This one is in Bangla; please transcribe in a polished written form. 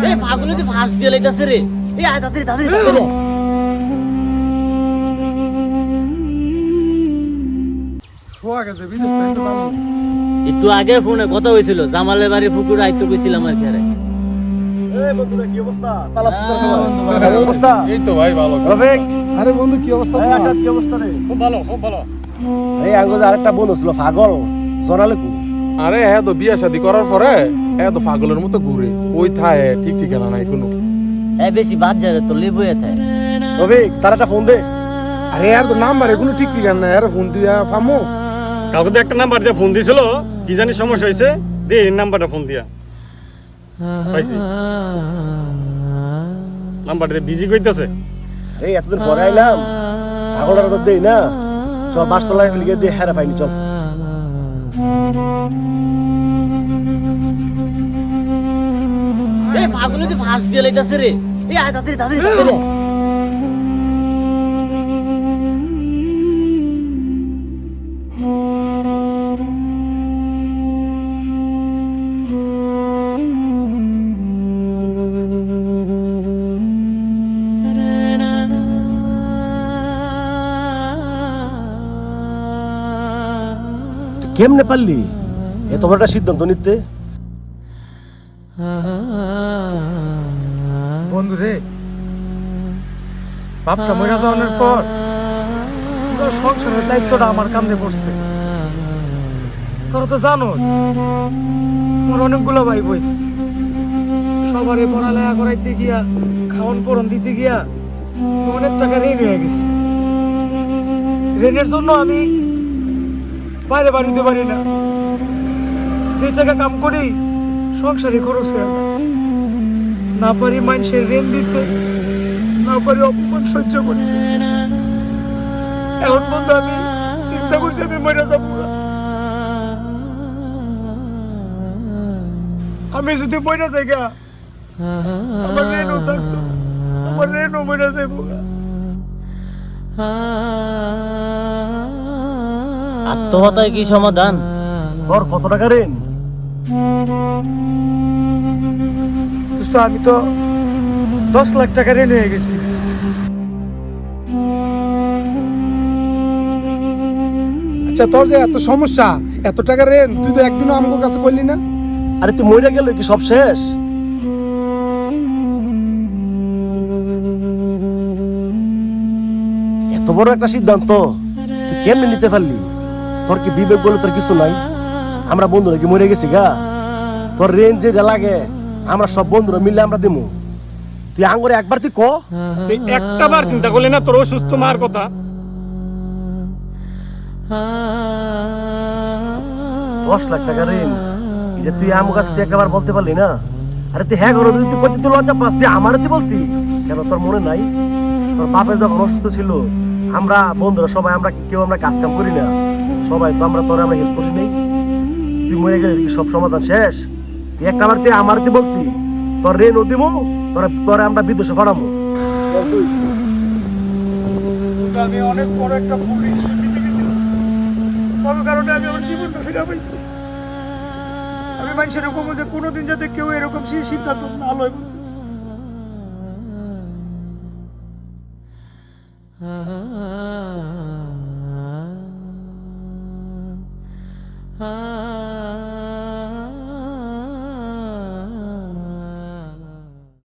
এই ফাগুলে তো ফাঁস দিয়ে লাইতাছে রে। এই আয় তাড়াতাড়ি তাড়াতাড়ি তাড়াতাড়ি। একটু আগে ফোনে কথা হয়েছিল, জামালের বাড়ি পুকুর আইতে কইছিলাম আর কি। আরে এই বন্ধুরা কি অবস্থা? পালাস্তার খবর অবস্থা? এই তো ভাই ভালো। রফিক, আরে বন্ধু কি অবস্থা? এই আসাদ কি অবস্থা রে? খুব ভালো খুব ভালো। এই আঙ্গুজ আরেকটা বন্ধু ছিল পাগল, জনালে কু। আরে হ্যাঁ তো বিয়ে শাদী করার পরে হ্যাঁ তো পাগলের মতো ঘুরে ওই থায় ঠিক ঠিকানা নাই কোনো। এই বেশি বাদ যায় তো লেবুয়ে থাকে। রফিক তার একটা ফোন দে। আরে আর তো নাম্বার এগুলো ঠিক ঠিক না, আর ফোন দিয়া ফামো। কাউকে তো একটা নাম্বার দিয়ে ফোন দিয়েছিল, কি জানি সমস্যা হয়েছে, দে এই নাম্বারটা ফোন দিয়া পাইছি। নাম্বারটা বিজি কইতাছে। এই এতদিন পরে আইলাম, পাগলটার তো দেই না। চল বাসতলায় ফেলে দিয়ে হেরা পাইনি চল। এই ফাগুলে তো ফাঁস দিয়ে লাইতাছে রে। এই আয় তাড়াতাড়ি তাড়াতাড়ি তাড়াতাড়ি। কেমনে পারলি এত বড় একটা সিদ্ধান্ত নিতে? বন্ধু রে, বাপটা মরে যাওয়ার পর পুরো সংসারের দায়িত্বটা আমার কাঁধে পড়ছে। তোরা তো জানোস আমার অনেকগুলো ভাই বই, সবারই পড়ালেখা করাইতে গিয়া খাওয়ান পড়ন দিতে গিয়া অনেক টাকা ঋণ হয়ে গেছে। ঋণের জন্য আমি বাইরে বাড়িতে পারি না, যে টাকা কাম করি সংসারে খরচ হয়ে যায়। না পারি মানুষের ঋণ দিতে, না পারি অপমান সহ্য করি। এখন বন্ধু আমি চিন্তা করছি আমি মরে যাবো না। আমি যদি মরে যাই গা, আমার ঋণও থাকতো, আমার ঋণও মরে যাইব গা। আত্মহত্যায় কি সমাধান? তোর কত টাকা ঋণ? দোস্ত আমি তো 10 লাখ টাকা ঋণ হয়ে গেছি। আচ্ছা তোর যে এত সমস্যা, এত টাকা ঋণ, তুই তো একদিনও আমার কাছে করলি না। আরে তুই মরে গেল কি সব শেষ? এত বড় একটা সিদ্ধান্ত তুই কেমনে নিতে পারলি? তোর কি বিবেক বলে তোর কিছু নাই? আমরা বন্ধুরা কি মরে গেছি গা? তোর রেঞ্জ যেটা লাগে আমরা সব বন্ধুরা মিলে আমরা দিমু। তুই আঙ্গুরে একবার তুই ক। তুই একটা বার চিন্তা করলি না তোর অসুস্থ মার কথা? 10 লাখ টাকা ঋণ, এটা তুই আমার কাছে তুই একবার বলতে পারলি না? আরে তুই হ্যাঁ করো, তুই কত তুই লজ্জা পাস? তুই আমারে তুই বলতি কেন? তোর মনে নাই তোর বাপে যখন অসুস্থ ছিল আমরা বন্ধুরা সবাই আমরা কেউ আমরা কাজ কাম করি না, সবাই তো আমরা তোর আমরা হেল্প করি নাই? তুই মরে গেলে কি সব সমাধান শেষ? তুই একবার তুই আমার তুই বলতি তোর ঋণ ও দিমু, তোরে আমরা বিদেশে ফড়ামু। আমি অনেক বড় একটা ভুল ডিসিশন নিতে গেছিলাম, তবে কারণে আমি আমার জীবনটা ফিরে পাইছি। আমি মানুষের এরকম যে কোনোদিন যাতে কেউ এরকম সেই সিদ্ধান্ত না লয়। ah